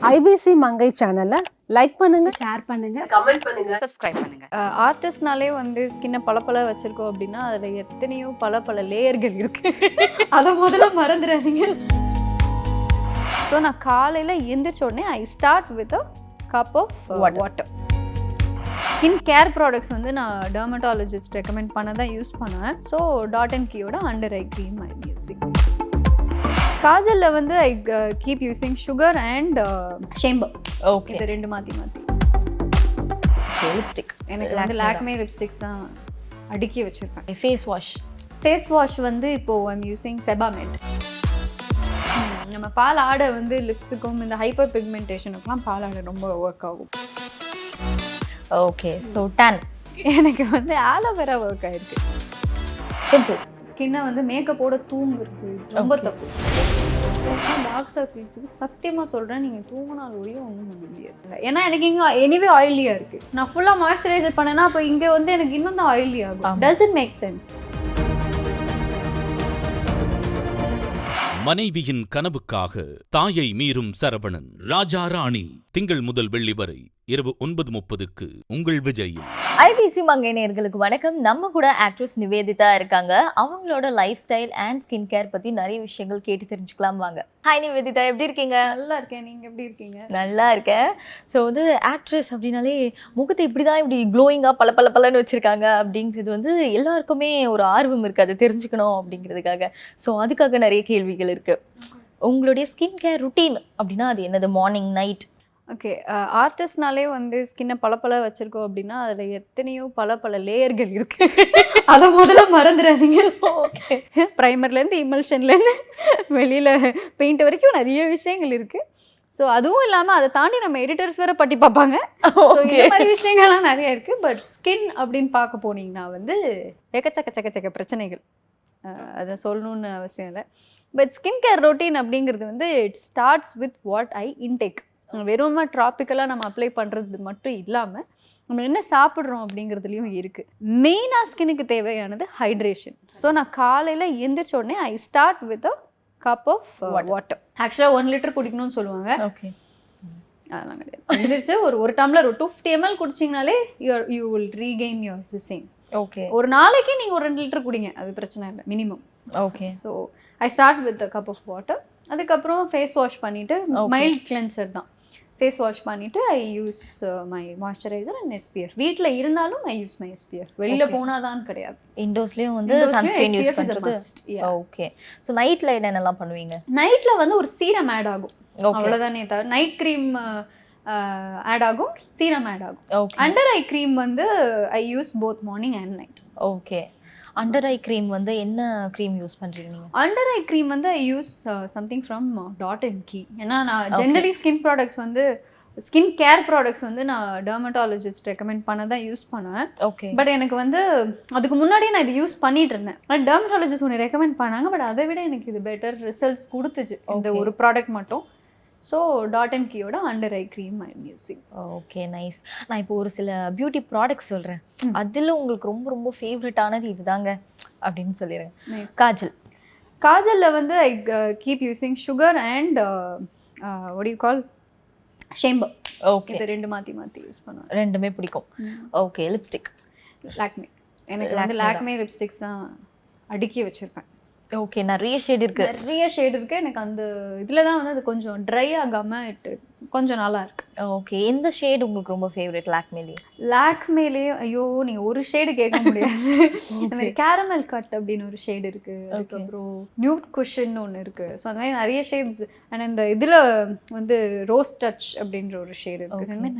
IBC மங்கை சேனலை like பண்ணுங்க, share பண்ணுங்க, கமெண்ட் பண்ணுங்க, சப்ஸ்கிரைப் பண்ணுங்க. ஆர்டிஸ்ட்னாலே வந்து ஸ்கின்னை பல வச்சிருக்கோம் அப்படின்னா அதில் எத்தனையோ பல லேயர்கள் இருக்கு. அதை முதல்ல மறந்துடாதீங்க. ஸோ நான் காலையில் எந்திரிச்ச உடனே I start with a cup of water. Skin care products வந்து நான் டெர்மட்டாலஜிஸ்ட் ரெக்கமெண்ட் பண்ண தான் யூஸ் பண்ணுவேன். ஸோ டாட் அண்ட் கீயோட under eye cream I using. காஜலில் வந்து I keep using Sugar and Chambor. Okay, இது ரெண்டு மாற்றி லிப்ஸ்டிக் எனக்கு வந்து லாக்மே லிப்ஸ்டிக்ஸ் தான் அடுக்கி வச்சுருக்கேன். ஃபேஸ் வாஷ் வந்து இப்போது ஐம் யூஸிங் செபாமெட். நம்ம பால் ஆடை வந்து லிப்ஸுக்கும் இந்த ஹைப்பர் பிக்மெண்டேஷனுக்குலாம் பால் ஆடை ரொம்ப ஒர்க் ஆகும். ஓகே, ஸோ டேன் எனக்கு வந்து ஆலோவேரா ஒர்க் ஆயிருக்கு. பிம்பிள்ஸ் ஸ்கின்னை வந்து மேக்கப்போட தூங்குறது ரொம்ப தப்பு. டார்க் சர்க்கிள்ஸுக்கு சத்தியமாக சொல்கிறேன், நீங்கள் தூங்கினால் ஒழியும் ஒன்றும் பண்ண முடியாது. ஏன்னா எனக்கு இங்கே எனிவே ஆயிலியாக இருக்குது. நான் ஃபுல்லாக மாய்ஸ்சரைசர் பண்ணேன்னா அப்போ இங்கே வந்து எனக்கு இன்னும் தான் ஆயிலி ஆகும். Doesn't make sense. மனைவியின் கனவுக்காக தாயை மீறும் சரவணன். ராஜா ராணி திங்கள் முதல் வெள்ளி வரை இரவு 9:30 உங்கள் விஜயில். ஐபிசி மங்கை நேயர்களுக்கு வணக்கம். நம்ம கூட ஆக்ட்ரஸ் நிவேதிதா இருக்காங்க. அவங்களோட life style and skin care பத்தி நிறைய விஷயங்கள் கேட்டு தெரிஞ்சுக்கலாம் வாங்க. ஹாய் நிவேதிதா, எப்படி இருக்கீங்க? நல்லா இருக்கேன், நீங்க எப்படி இருக்கீங்க? நல்லா இருக்கேன். ஸோ வந்து ஆக்ட்ரஸ் அப்படின்னாலே முகத்தை இப்படிதான் இப்படி க்ளோயிங்கா பலன்னு வச்சிருக்காங்க அப்படிங்கிறது வந்து எல்லாருக்குமே ஒரு ஆர்வம் இருக்கு, அதை தெரிஞ்சுக்கணும் அப்படிங்கிறதுக்காக. ஸோ அதுக்காக நிறைய கேள்விகள் இருக்கு. உங்களுடைய ஸ்கின் கேர் ருட்டீன் அப்படின்னா அது என்னது? Morning, night? ஓகே, ஆர்டிஸ்ட்னாலே வந்து ஸ்கின்னை பல வச்சுருக்கோம் அப்படின்னா அதில் எத்தனையோ பல லேயர்கள் இருக்குது. அதை முதல்ல மறந்துடாதீங்க. ஓகே, ப்ரைமர்லேருந்து இமல்ஷன்லேருந்து வெளியில் பெயிண்ட் வரைக்கும் நிறைய விஷயங்கள் இருக்குது. ஸோ அதுவும் இல்லாமல் அதை தாண்டி நம்ம எடிட்டர்ஸ் வேறு பட்டி பார்ப்பாங்க. இந்த மாதிரி விஷயங்கள்லாம் நிறைய இருக்குது. பட் ஸ்கின் அப்படின்னு பார்க்க போனீங்கன்னா வந்து எக்கச்சக்க பிரச்சனைகள். அதை சொல்லணுன்னு அவசியம் இல்லை. பட் ஸ்கின் கேர் ரொட்டீன் அப்படிங்கிறது வந்து it starts with what I intake. வெறும் ட்ராபிக்கலாக நம்ம அப்ளை பண்ணுறது மட்டும் இல்லாமல் நம்ம என்ன சாப்பிட்றோம் அப்படிங்கிறதுலையும் இருக்குது. மெயினாக ஸ்கின்னுக்கு தேவையானது ஹைட்ரேஷன். ஸோ நான் காலையில் எந்திரிச்ச உடனே I start with a cup of water. ஆக்சுவலாக 1 லிட்டர் குடிக்கணும்னு சொல்லுவாங்க. ஓகே, அதெல்லாம் கிடையாது. எந்திரிச்சு ஒரு டம்ளர் ஒரு 250 ml குடிச்சிங்கனாலே you will regain your tissues. Okay, ஒரு நாளைக்கு நீங்கள் ஒரு 2 லிட்டர் குடிங்க, அது பிரச்சனை இல்லை, minimum. Okay, so I start with a cup of water. அதுக்கப்புறம் ஃபேஸ் வாஷ் பண்ணிவிட்டு, மைல்ட் கிளென்சர் தான். ஃபேஸ் வாஷ் பண்ணிவிட்டு I use my moisturiser and SPF. வீட்டில் இருந்தாலும் ஐ யூஸ் மை எஸ்பிஎஃப். வெளியில் போனாதான் கிடையாது, இண்டோர்ஸ்லேயும் வந்து சன்ஸ்கிரீன் யூஸ் பண்ணுறது. ஓகே, ஸோ நைட்டில் என்னென்னலாம் பண்ணுவீங்க? நைட்டில் வந்து ஒரு சீரம் ஆட் ஆகும், அவ்வளோதானே தவிர நைட் க்ரீம் ஆட் ஆகும், சீரம் ஆட் ஆகும். அண்டர் ஐ க்ரீம் வந்து I use both morning and night. Okay, under eye cream வந்து என்ன க்ரீம் யூஸ் பண்ணுறீங்க? அண்டர் ஐ க்ரீம் வந்து I use something from Dot and Key. ஏன்னா நான் ஜென்ரலி ஸ்கின் ப்ராடக்ட்ஸ் வந்து ஸ்கின் கேர் ப்ராடக்ட்ஸ் வந்து நான் டெர்மட்டாலஜிஸ்ட் ரெக்கமெண்ட் பண்ண தான் யூஸ் பண்ணுவேன். ஓகே, பட் எனக்கு வந்து அதுக்கு முன்னாடியே நான் இது யூஸ் பண்ணிட்டு இருந்தேன். ஆனால் டெர்மட்டாலஜிஸ்ட் ஒன்று ரெக்கமெண்ட் பண்ணாங்க. பட் அதை விட எனக்கு இது பெட்டர் ரிசல்ட்ஸ் கொடுத்துச்சு இந்த ஒரு ப்ராடக்ட் மட்டும். ஸோ டாட் அண்ட் கீயோட under eye cream I music. Okay, nice. நான் இப்போ ஒரு சில பியூட்டி ப்ராடக்ட்ஸ் சொல்கிறேன், அதில் உங்களுக்கு ரொம்ப ஃபேவரட்டானது இதுதாங்க அப்படின்னு சொல்லிடுறேன். காஜலில் வந்து I keep using Sugar and what you call Chambor. Okay, இது ரெண்டு மாற்றி யூஸ் பண்ணுவேன். ரெண்டுமே பிடிக்கும். Okay, lipstick Lakme. எனக்கு வந்து லாக்மே லிப்ஸ்டிக்ஸ் தான் அடுக்கி வச்சுருப்பேன். ஓகே, நிறைய ஷேட் இருக்குது. எனக்கு அந்த இதில் தான் வந்து அது கொஞ்சம் ட்ரை ஆகாமல் கொஞ்சம் நல்லா இருக்கு. ஓகே, எந்த ஷேட் உங்களுக்கு ரொம்ப ஃபேவரட்? லாக்மேலே ஐயோ நீங்கள் ஒரு ஷேடு கேட்க முடியாது. இந்த மாதிரி கேரமல் கட் அப்படின்னு ஒரு ஷேடு இருக்குது. அதுக்கப்புறம் நியூட் குஷன் ஒன்று இருக்குது. ஸோ அந்த மாதிரி நிறைய ஷேட்ஸ். அண்ட் இந்த இதில் வந்து ரோஸ் டச் அப்படின்ற ஒரு ஷேடு இருக்குது. இந்த மாதிரி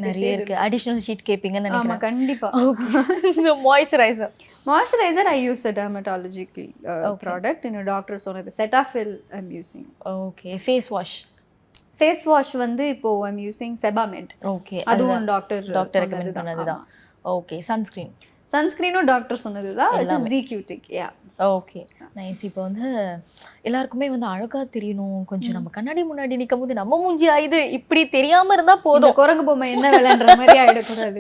நிறைய இருக்குது. அடிஷ்னல் ஷீட் கேட்பீங்கன்னு நினைக்கிறேன். ஆமாம், கண்டிப்பாக. Okay, moisturiser I use a dermatological product. என்னோட டாக்டர் சொன்னது Cetaphil I am using. Okay, face wash வந்து இப்போ I am using Sebamed. Okay, அதுவும் டாக்டர் ரெக்கமெண்ட் பண்ணது தான். ஓகே, சன்ஸ்கிரீனும் டாக்டர் சொன்னதுதான். ZQTech. Okay nice. இப்போ வந்து எல்லாருக்குமே வந்து அழகா தெரியணும், கொஞ்சம் நம்ம கண்ணாடி முன்னாடி நிற்கும் போது நம்ம மூஞ்சி ஆயுது இப்படி தெரியாம இருந்தா போதும், குரங்கு பொம்மை என்ன விளையாடுற மாதிரி ஆயிடக்கூடாது,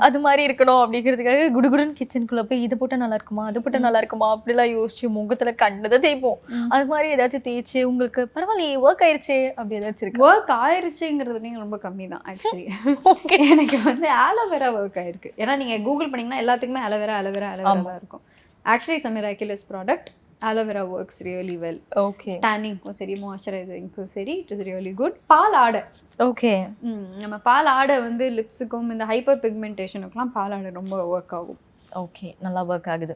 அது மாதிரி இருக்கணும் அப்படிங்கிறதுக்காக குடுகுடுன்னு கிச்சனுக்குள்ள போய் இது போட்டா நல்லா இருக்குமா அது போட்டா நல்லா இருக்குமா அப்படிலாம் யோசிச்சு முகத்துல கண்டதை தேய்ப்போம். அது மாதிரி ஏதாச்சும் தேய்ச்சி உங்களுக்கு பரவாயில்லையே ஒர்க் ஆயிடுச்சு அப்படி ஏதாச்சும் இருக்கு? ஒர்க் ஆயிருச்சுங்கிறது ரொம்ப கம்மி தான் ஆக்சுவலி. ஓகே எனக்கு வந்து ஆலோவேரா ஒர்க் ஆயிருக்கு. ஏன்னா நீங்க கூகுள் பண்ணீங்கன்னா எல்லாத்துக்குமே ஆலோவேரா தான் இருக்கும். Actually, it's a miraculous product. Aloe vera works really well. Okay. Tanning ko seri, moisturizing ko seri, it is really good. பால் ஆடை. Okay. நம்ம பால் ஆடை வந்து லிப்ஸுக்கும் இந்த ஹைப்பர் பிக்மெண்டேஷனுக்குலாம் பால் ஆடை ரொம்ப ஒர்க் ஆகும். ஓகே நல்லா ஒர்க் ஆகுது.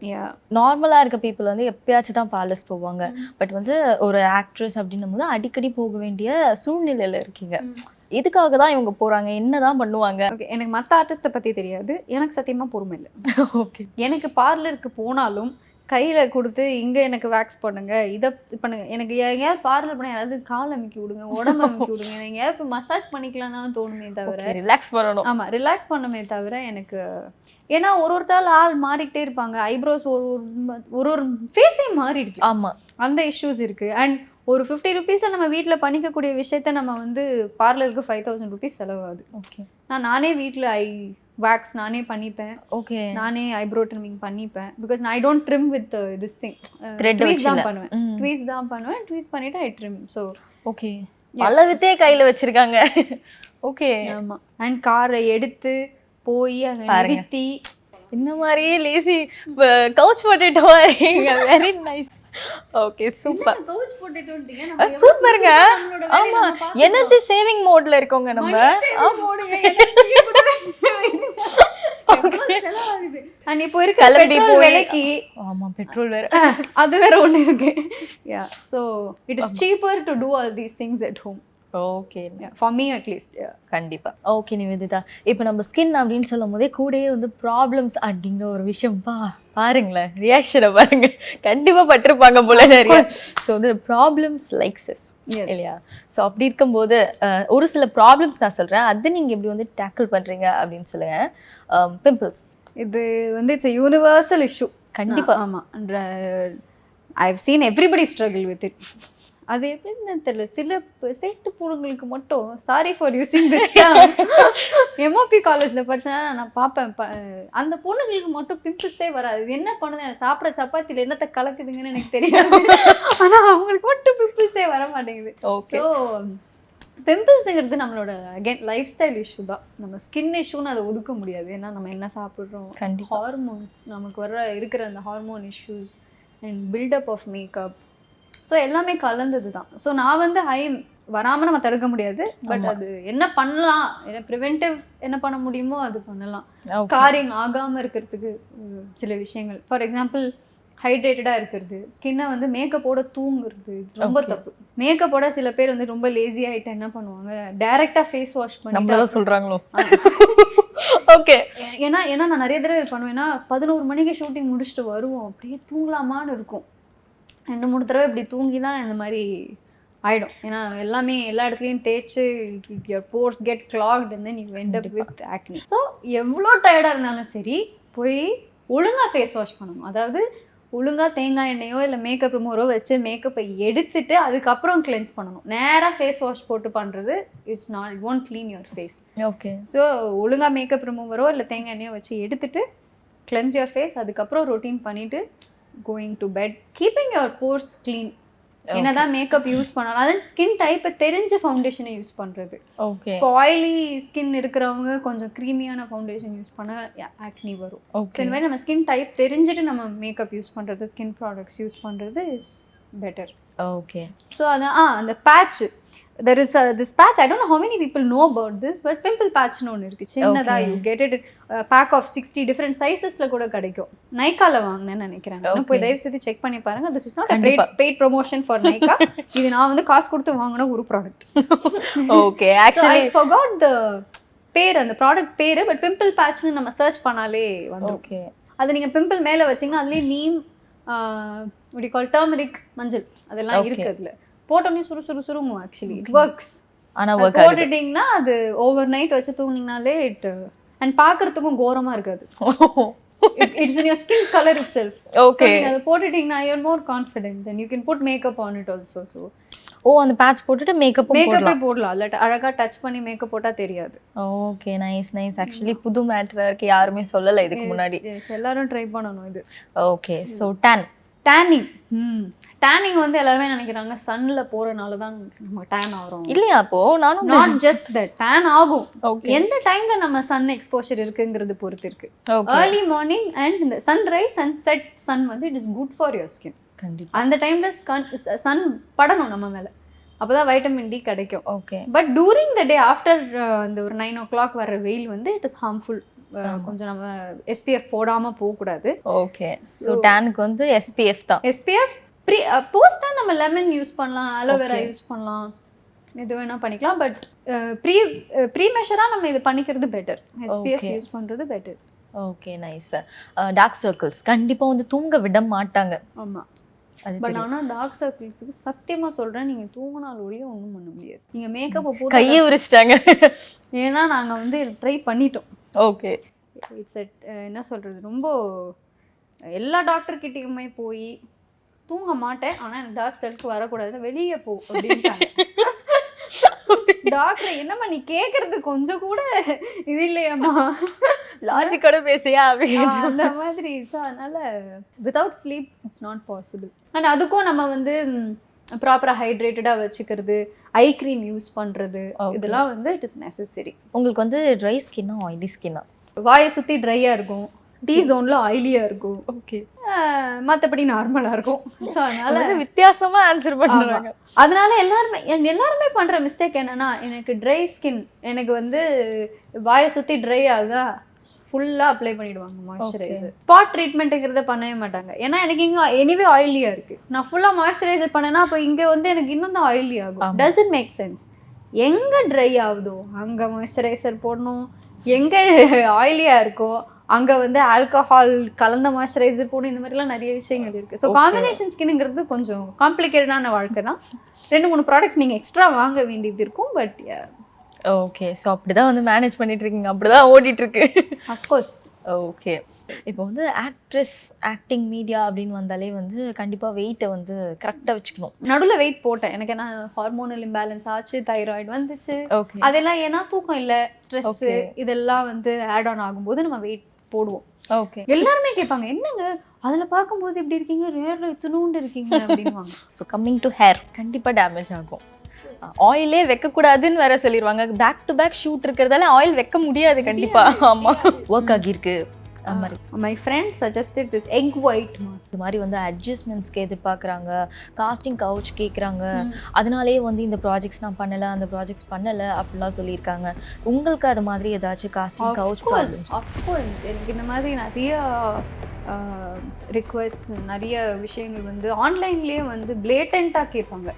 நார்மலாக இருக்க பீப்புள் வந்து எப்பயாச்சும் தான் பார்லர்ஸ் போவாங்க. பட் வந்து ஒரு ஆக்ட்ரஸ் அப்படின்னும் போது அடிக்கடி போக வேண்டிய சூழ்நிலையில் இருக்கீங்க. எதுக்காக தான் இவங்க போகிறாங்க, என்னதான் பண்ணுவாங்க? ஓகே, எனக்கு மற்ற ஆர்டிஸ்ட்டை பற்றி தெரியாது, எனக்கு சத்தியமாக பொறுமை இல்லை. ஓகே, எனக்கு பார்லருக்கு போனாலும் கையில் கொடுத்து இங்கே எனக்கு வேக்ஸ் பண்ணுங்க, இதை பண்ணுங்க, எனக்கு எங்கேயாவது பார்லர் பண்ண யாராவது கால் அமைக்கி விடுங்க, உடம்பு அமைக்கி விடுங்க, எங்கேயாவது இப்போ மசாஜ் பண்ணிக்கலாம் தான் தோணுமே தவிர ரிலாக்ஸ் பண்ணணும். ஆமாம், ரிலாக்ஸ் பண்ணமே தவிர எனக்கு ஏன்னா ஒருத்தாள் ஆள் மாறிக்கிட்டே இருப்பாங்க. ஐப்ரோஸ் ஒரு ஃபேஸே மாறிடுச்சு. ஆமாம், அந்த இஷ்யூஸ் இருக்குது. அண்ட் ஒரு 50 ருபீஸில் நம்ம வீட்டில் பண்ணிக்கக்கூடிய விஷயத்த நம்ம வந்து பார்லருக்கு 5000 ருபீஸ் செலவாகுது. ஓகே, நானே வீட்டில் வேக்ஸ் நானே பண்ணிப்பேன். ஓகே, நானே ஐப்ரோ ட்ரிமிங் பண்ணிப்பேன். Because I don't trim with this thing, tweeze தான் பண்ணுவேன். ட்வீஸ் பண்ணிவிட்டு ஐ ட்ரிம். ஸோ ஓகே, பல வித்தையே கையில் வச்சுருக்காங்க. ஓகே, ஆமாம். அண்ட் காரை எடுத்து போய் அங்கே நிறுத்தி இந்த மாதிரியே lazy couch potato. Very nice. Okay, super. Couch பொட்டேட்டோங்க சூப்பருங்க. ஆமா, எனர்ஜி சேவிங் மோட்ல இருக்கோங்க நம்ம. அண்ட் இப்போ இருக்க பெட்ரோல் விலைக்கு, ஆமா பெட்ரோல் வேற, அது வேற ஒண்ணு இருக்கு. Yeah, so it is cheaper to do all these things at home. Okay, for me at least. கண்டிப்பா. ஓகே நிவேதிதா, இப்போ நம்ம ஸ்கின் அப்படின்னு சொல்லும் போதே கூடயே வந்து ப்ராப்ளம்ஸ் அப்படிங்கிற ஒரு விஷயம் பாருங்களேன், ரியாக்ஷனை பாருங்க, கண்டிப்பா பட்டிருப்பாங்க போல நிறைய. ஸோ வந்து ப்ராப்ளம்ஸ் லைக்ஸஸ் இல்லையா? ஸோ அப்படி இருக்கும்போது ஒரு சில ப்ராப்ளம்ஸ் நான் சொல்றேன், அது நீங்க எப்படி வந்து டேக்கிள் பண்றீங்க அப்படின்னு சொல்லுங்க. பிம்பிள்ஸ், இது வந்து இட்ஸ் a universal issue. கண்டிப்பா. ஆமா, I have seen everybody struggle with it. அது எப்படின்னு தெரியல, சில சேட்டு பொண்ணுங்களுக்கு மட்டும், sorry for using this term, MOP காலேஜில் படித்தேன்னா நான் பார்ப்பேன், அந்த பொண்ணுங்களுக்கு மட்டும் பிம்பிள்ஸே வராது. இது என்ன பண்ணுது, சாப்பிட்ற சப்பாத்தியில் என்னத்தை கலக்குதுங்கன்னு எனக்கு தெரியாது, ஆனால் அவங்களுக்கு மட்டும் பிம்பிள்ஸே வர மாட்டேங்குது. ஸோ பிம்பிள்ஸுங்கிறது நம்மளோட அகெயின் லைஃப் ஸ்டைல் இஷ்யூ தான். நம்ம ஸ்கின் இஷ்யூன்னு அதை ஒதுக்க முடியாது. ஏன்னா நம்ம என்ன சாப்பிட்றோம், ஹார்மோன்ஸ், நமக்கு இருக்கிற அந்த hormone issues and buildup of makeup, so எல்லாமே கலந்தது தான். ஸோ நான் வந்து வராமல் நம்ம தடுக்க முடியாது. பட் அது என்ன பண்ணலாம், ப்ரிவென்டிவ் என்ன பண்ண முடியுமோ அது பண்ணலாம். ஸ்காரிங் ஆகாமல் இருக்கிறதுக்கு சில விஷயங்கள், ஃபார் எக்ஸாம்பிள் ஹைட்ரேட்டடாக இருக்கிறது, ஸ்கின்னை வந்து மேக்கப்போட தூங்குறது ரொம்ப தப்பு. மேக்கப்போட சில பேர் வந்து ரொம்ப லேசி ஆகிட்டு என்ன பண்ணுவாங்க, டைரெக்டாக ஃபேஸ் வாஷ் பண்ணி சொல்கிறாங்களோ. ஓகே, ஏன்னா நான் நிறைய தடவை பண்ணுவேன்னா 11 மணிக்கு ஷூட்டிங் முடிச்சுட்டு வருவோம், அப்படியே தூங்கலாமான்னு இருக்கும். 2-3 தடவை இப்படி தூங்கி தான் இந்த மாதிரி ஆகிடும். ஏன்னா எல்லாமே எல்லா இடத்துலையும் தேய்ச்சி your pores get clogged and then you end up with acne. So எவ்வளோ டயர்டாக இருந்தாலும் சரி போய் ஒழுங்காக ஃபேஸ் வாஷ் பண்ணணும். அதாவது ஒழுங்காக தேங்காய் எண்ணெயோ இல்லை மேக்கப் ரிமூவரோ வச்சு மேக்கப்பை எடுத்துட்டு அதுக்கப்புறம் கிளென்ஸ் பண்ணணும். நேராக ஃபேஸ் வாஷ் போட்டு பண்ணுறது it's not, it won't clean your face. Okay, so ஒழுங்காக மேக்கப் ரிமூவரோ இல்லை தேங்காய் எண்ணெயோ வச்சு எடுத்துட்டு கிளென்ஸ் யுவர் ஃபேஸ், அதுக்கப்புறம் ரொட்டீன் பண்ணிவிட்டு going to bed, keeping your pores clean. என்னதான் மேக்கப் யூஸ் பண்ணாலும் அது ஸ்கின் டைப்பை தெரிஞ்ச ஃபவுண்டேஷனை யூஸ் பண்ணுறது. ஓகே, ஆயிலி ஸ்கின் இருக்கிறவங்க கொஞ்சம் க்ரீமியான ஃபவுண்டேஷன் யூஸ் பண்ண ஆக்னி வரும். ஓகே, இந்த மாதிரி நம்ம ஸ்கின் டைப் தெரிஞ்சுட்டு நம்ம மேக்கப் யூஸ் பண்ணுறது, ஸ்கின் ப்ராடக்ட்ஸ் யூஸ் பண்ணுறது இஸ் பெட்டர். ஓகே, ஸோ அதான் அந்த batch, there is this patch, I don't know how many people know about this, but pimple patch னு ஒன்று இருக்குது சின்னதா. you get it pack of 60 different sizesல கூட கிடைக்கும். நைக்கால வாங்கினேன்னு நினைக்கிறேன். போய் தயவு செய்து செக் பண்ணி பாருங்க. this is not a paid promotion for Nykaa. இது நான் வந்து காசு கொடுத்து வாங்கின ஒரு product. Okay, actually I forgot the பேர், அந்த ப்ராடக்ட் பேர், பட் பிம்பிள் பேட்ச்னு நம்ம சர்ச் பண்ணாலே வந்து ஓகே, அது நீங்கள் பிம்பிள் மேலே வச்சிங்கன்னா அதுலேயே neem, what you call turmeric, மஞ்சள் அதெல்லாம் இருக்குது. அதில் போட்டோன்னே சுருங்கும். Actually it works. ஆனால் போட்டுட்டிங்கன்னா அது ஓவர் நைட் வச்சு தூங்கினீங்கனாலே இட், அண்ட் பார்க்குறதுக்கும் கோரமாக இருக்காது. It's in your skin color itself. Okay. So நீங்க அதை போட்டுட்டீங்கன்னா you're more confident and you can put makeup on it also. So அந்த பேட்ச் போட்டுட்டு மேக்கப்பும் மேக்கப்பே போடலாம். இல்ல அழகா டச் பண்ணி மேக்கப் போட்டா தெரியாது. Okay, nice. ஆக்சுவலி புது மேட்டரா இருக்கு, யாருமே சொல்லல இதுக்கு முன்னாடி. எல்லாரும் ட்ரை பண்ணணும் இது. ஓகே, சோ டேனிங் வந்து எல்லாருமே நினைக்கிறாங்க சன்ல போறனால தான் நம்ம டேன் ஆகிறோம். இல்லையா? அப்போ நானும் நாட் ஜஸ்ட் தட், டேன் ஆகும். எந்த டைம்ல நம்ம சன் எக்ஸ்போஷர் இருக்குங்கிறது பொறுத்து இருக்கு. ஏர்லி மார்னிங் அண்ட் இந்த சன்ரைஸ் அண்ட் செட் சன் வந்து it is good for your skin. கண்டிப்பா அந்த டைம்ல சன் படணும் நம்ம மேல, அப்பதான் வைட்டமின் டி கிடைக்கும். Okay, but during the day after இந்த ஒரு 9 o'clock வர வெயில் வந்து இட் இஸ் ஹார்ம்ஃபுல். கொஞ்சம் நம்ம SPF போடாம போக கூடாது. ஓகே, சோ டேனுக்கு வந்து SPF தான். SPF போஸ்டா நம்ம லெமன் யூஸ் பண்ணலாம், அலோவேரா யூஸ் பண்ணலாம், எது வேணா பண்ணிக்கலாம். பட் ப்ரீ மெஷரா நம்ம இது பண்ணிக்கிறது பெட்டர். SPF யூஸ் பண்றது better. Okay, nice. Dark circles கண்டிப்பா வந்து தூங்க விட மாட்டாங்க. ஆமா, பட் ஆனா டார்க் சர்க்கிள்ஸ்க்கு சத்தியமா சொல்றேன், நீங்க தூங்கினால ஒழிய ஒன்றும் பண்ண முடியாது. நீங்க மேக்கப் போட்டு கையை விரிச்சிட்டாங்க. ஏன்னா நாங்க வந்து ட்ரை பண்ணிட்டோம். ஓகே, இட்ஸ் என்ன சொல்றது, ரொம்ப எல்லா டாக்டர் கிட்டயுமே போய் தூங்க மாட்டேன் ஆனா எனக்கு டார்க் சர்க்கிள் வரக்கூடாதுன்னு வெளியே போ அப்படின்ட்டாங்க. டாக்டர் என்னம்மா நீ கேக்குறது கொஞ்சம் கூட இது இல்லையாம்மா, லாஜிக்கோட பேசியா அந்த மாதிரி. ஸோ அதனால without sleep it's not possible. And அதுக்கும் நம்ம வந்து ப்ராப்பராக ஹைட்ரேட்டடாக வச்சுக்கிறது, ஐ க்ரீம் யூஸ் பண்ணுறது, இதெல்லாம் வந்து இட் இஸ் நெசசரி. உங்களுக்கு வந்து ட்ரை ஸ்கின்னா ஆயிலி ஸ்கின்னா? வாயை சுற்றி ட்ரையாக இருக்கும், டி ஜோனில் ஆயிலியாக இருக்கும். ஓகே, மற்றபடி நார்மலாக இருக்கும். ஸோ அதனால வித்தியாசமாக ஆன்சர் பண்ணுறாங்க. அதனால எல்லாருமே பண்ணுற மிஸ்டேக் என்னன்னா, எனக்கு ட்ரை ஸ்கின், எனக்கு வந்து வாயை சுற்றி ட்ரை ஆகுதா, ஃபுல்லாக அப்ளை பண்ணிடுவாங்க மாய்ஸ்சரைசர். ஸ்பாட் ட்ரீட்மெண்ட்டுங்கிறத பண்ணவே மாட்டாங்க. ஏன்னா எனக்கு இங்கே எனிவே ஆயிலியாக இருக்குது, நான் ஃபுல்லாக மாய்ஸ்சரைசர் பண்ணேன்னா அப்போ இங்கே வந்து எனக்கு இன்னும் தான் ஆயிலி ஆகும். Doesn't make sense. எங்கே ட்ரை ஆகுதோ அங்கே மாய்ஸ்சரைசர் போடணும், எங்கே ஆயிலியாக இருக்கோ அங்கே வந்து ஆல்கஹால் கலந்த மாய்ஸ்சரைசர் போடணும். இந்த மாதிரிலாம் நிறைய விஷயங்கள் இருக்குது. ஸோ காம்பினேஷன் ஸ்கின்னுங்கிறது கொஞ்சம் காம்ப்ளிகேட்டடான வாழ்க்கை தான். 2-3 ப்ராடக்ட்ஸ் நீங்கள் எக்ஸ்ட்ரா வாங்க வேண்டியது இருக்கும். பட் ஓகே, ஸோ அப்படிதான் வந்து மேனேஜ் பண்ணிட்டு இருக்கீங்க, அப்படிதான் ஓடிட்டு இருக்கு. அஃப்கோர்ஸ். ஓகே, இப்போ வந்து ஆக்ட்ரஸ், ஆக்டிங், மீடியா அப்படின்னு வந்தாலே வந்து கண்டிப்பாக வெயிட்டை வந்து கரெக்டாக வச்சுக்கணும். நடுவில் வெயிட் போட்டேன், எனக்கு என்ன ஹார்மோனல் இம்பேலன்ஸ் ஆச்சு, தைராய்டு வந்துச்சு. ஓகே, அதெல்லாம் ஏன்னா தூக்கம் இல்லை, ஸ்ட்ரெஸ், இதெல்லாம் வந்து ஆட் ஆன் ஆகும்போது நம்ம வெயிட் போடுவோம். ஓகே, எல்லாருமே கேட்பாங்க என்னங்க அதில் பார்க்கும்போது இப்படி இருக்கீங்க, ரேரில் இத்தினூண்டு இருக்கீங்க அப்படின்வாங்க. ஸோ கம்மிங் டு ஹேர், கண்டிப்பாக டேமேஜ் ஆகும். ஆயிலே வைக்கக்கூடாதுன்னு வேற சொல்லிடுவாங்க. பேக் டு பேக் ஷூட் இருக்கிறதால ஆயில் வைக்க முடியாது கண்டிப்பா. ஆமா, ஒர்க் ஆகியிருக்கு. My friend suggested this egg white mask. இது மாதிரி வந்து அட்ஜஸ்ட்மெண்ட்ஸ்க்கு எதிர்பார்க்குறாங்க, காஸ்டிங் கவுச் கேட்குறாங்க. அதனாலே வந்து இந்த ப்ராஜெக்ட்ஸ் நான் பண்ணலை, அந்த ப்ராஜெக்ட்ஸ் பண்ணலை அப்படிலாம் சொல்லியிருக்காங்க. உங்களுக்கு அது மாதிரி ஏதாச்சும் காஸ்டிங் கவுச் ப்ராப்ளம்ஸ்? அஃப்கோர்ஸ், எனக்கு இந்த மாதிரி நிறைய ரிக்வெஸ்ட், நிறைய விஷயங்கள் வந்து ஆன்லைன்லேயே வந்து பிளேட்டண்ட்டாக கேட்பாங்க.